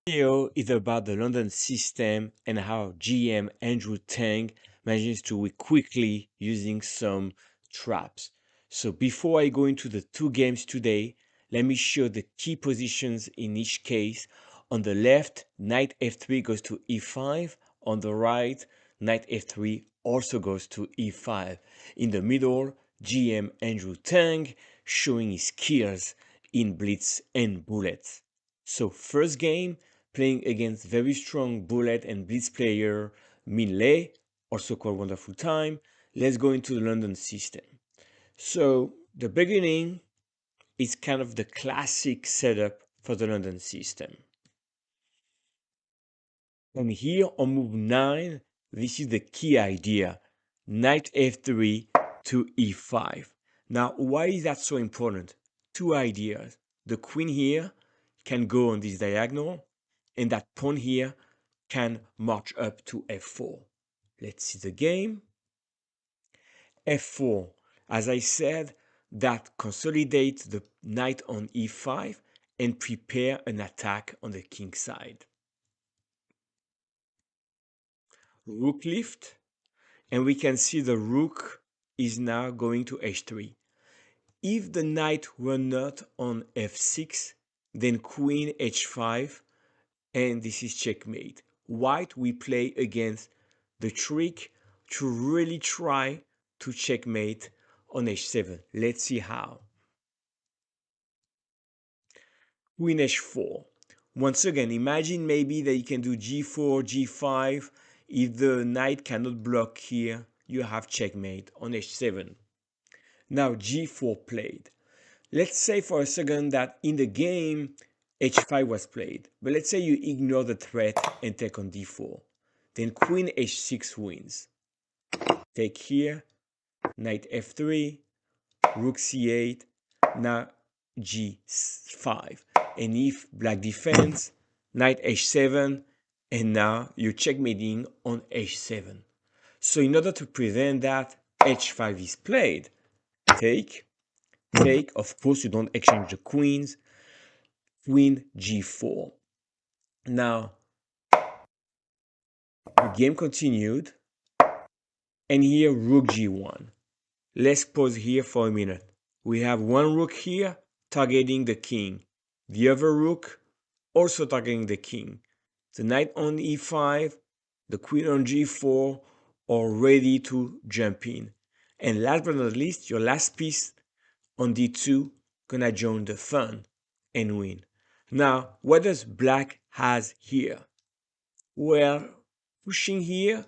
Video is about the London system and how GM Andrew Tang manages to win quickly using some traps. So before I go into the two games today, let me show the key positions in each case. On the left, knight f3 goes to e5. On the right, knight f3 also goes to e5. In the middle, GM Andrew Tang showing his skills in Blitz and Bullets. So first game, playing against very strong bullet and blitz player Min Lei, also called Wonderful Time. Let's go into the London system. So the beginning is kind of the classic setup for the London system. And here on move 9, this is the key idea. Knight f3 to e5. Now, why is that so important? Two ideas. The queen here can go on this diagonal, and that pawn here can march up to f4. Let's see the game. f4, as I said, that consolidates the knight on e5 and prepare an attack on the king side. Rook lift, and we can see the rook is now going to h3. If the knight were not on f6, then queen h5, and this is checkmate. White we play against the trick to really try to checkmate on h7. Let's see how. Queen h4. Once again, imagine maybe that you can do g4, g5. If the knight cannot block here, you have checkmate on h7. Now g4 played. Let's say for a second that in the game h5 was played, but let's say you ignore the threat and take on d4. Then queen h6 wins. Take here, knight f3, rook c8, now g5. And if black defends, knight h7, and now you're checkmating on h7. So in order to prevent that, h5 is played. Take, of course you don't exchange the queens, queen g4. Now, the game continued, and here rook g1. Let's pause here for a minute. We have one rook here targeting the king. The other rook also targeting the king. The knight on e5, the queen on g4 are ready to jump in. And last but not least, your last piece on d2 gonna join the fun and win. Now, what does black has here? Well, pushing here,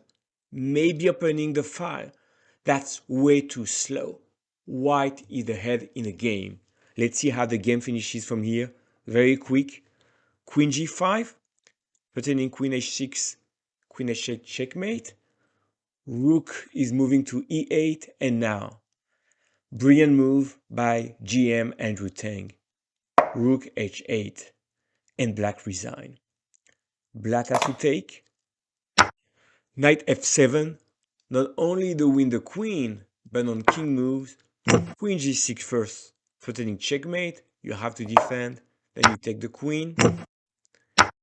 maybe opening the file. That's way too slow. White is ahead in the game. Let's see how the game finishes from here. Very quick. Queen g5, threatening queen h6, queen h8 checkmate. Rook is moving to e8, and now, brilliant move by GM Andrew Tang. Rook h8, and black resign. Black has to take. Knight f7, not only do win the queen, but on king moves, queen g6 first, threatening checkmate, you have to defend, then you take the queen,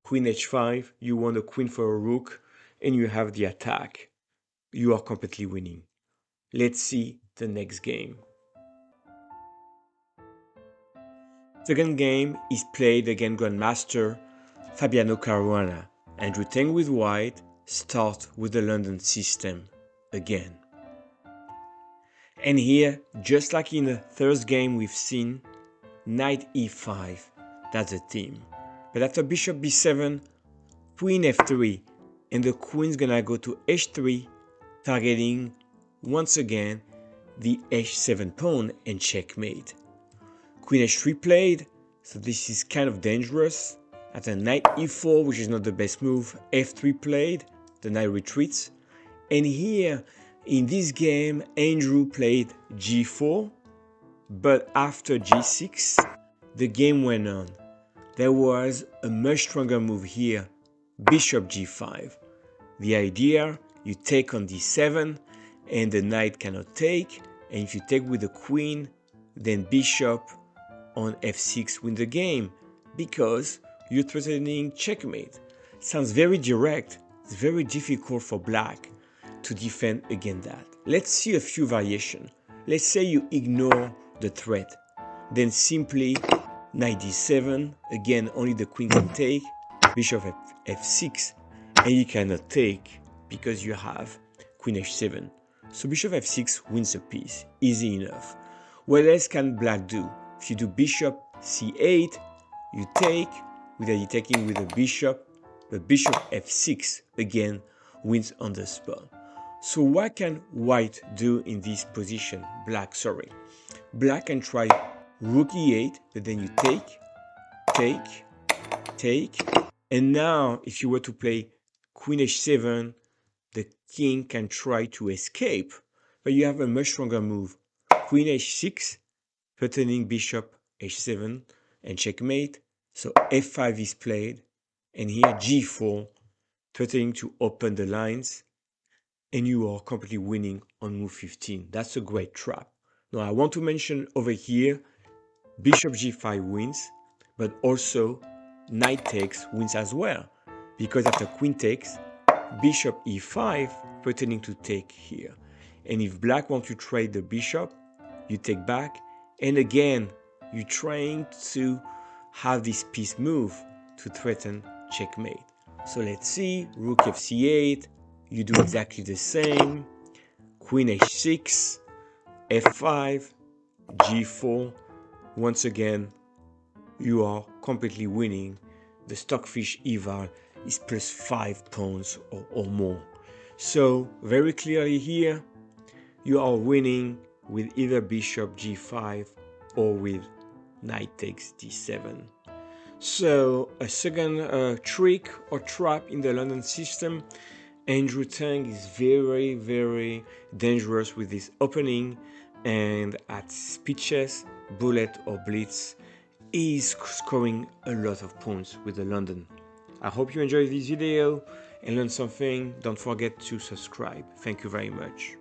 queen h5, you want a queen for a rook, and you have the attack. You are completely winning. Let's see the next game. Second game is played against Grandmaster Fabiano Caruana. Andrew Tang with white, start with the London system again. And here, just like in the first game we've seen, knight e5, that's the theme. But after bishop b7, queen f3, and the queen's gonna go to h3, targeting once again the h7 pawn and checkmate. Queen h3 played, so this is kind of dangerous. At a knight e4, which is not the best move, f3 played, the knight retreats. And here, in this game, Andrew played g4, but after g6, the game went on. There was a much stronger move here, bishop g5. The idea, you take on d7, and the knight cannot take, and if you take with the queen, then bishop on f6 win the game, because you're threatening checkmate. Sounds very direct. It's very difficult for black to defend against that. Let's see a few variations. Let's say you ignore the threat. Then simply knight d7. Again, only the queen can take. Bishop f6. And you cannot take because you have queen h7. So bishop f6 wins a piece. Easy enough. What else can black do? If you do bishop c8, you take, without you taking with a bishop, but bishop f6 again wins on the spot. So what can white do in this position? Black, sorry. Black can try rook e8, but then you take. And now if you were to play queen h7, the king can try to escape, but you have a much stronger move. Queen h6, threatening bishop h7 and checkmate. So f5 is played, and here g4, threatening to open the lines, and you are completely winning on move 15. That's a great trap. Now I want to mention over here, bishop g5 wins, but also knight takes wins as well, because after queen takes, bishop e5, threatening to take here. And if black wants to trade the bishop, you take back, and again, you're trying to have this piece move to threaten checkmate. So let's see, rook fc8, you do exactly the same, queen h6, f5, g4. Once again, you are completely winning. The stockfish eval is plus 5 points or more. So very clearly here, you are winning with either bishop g5 or with knight takes d7. So a second trick or trap in the London system, Andrew Tang is very, very dangerous with this opening, and at speed chess, bullet or blitz, is scoring a lot of points with the London. I hope you enjoyed this video and learned something. Don't forget to subscribe. Thank you very much.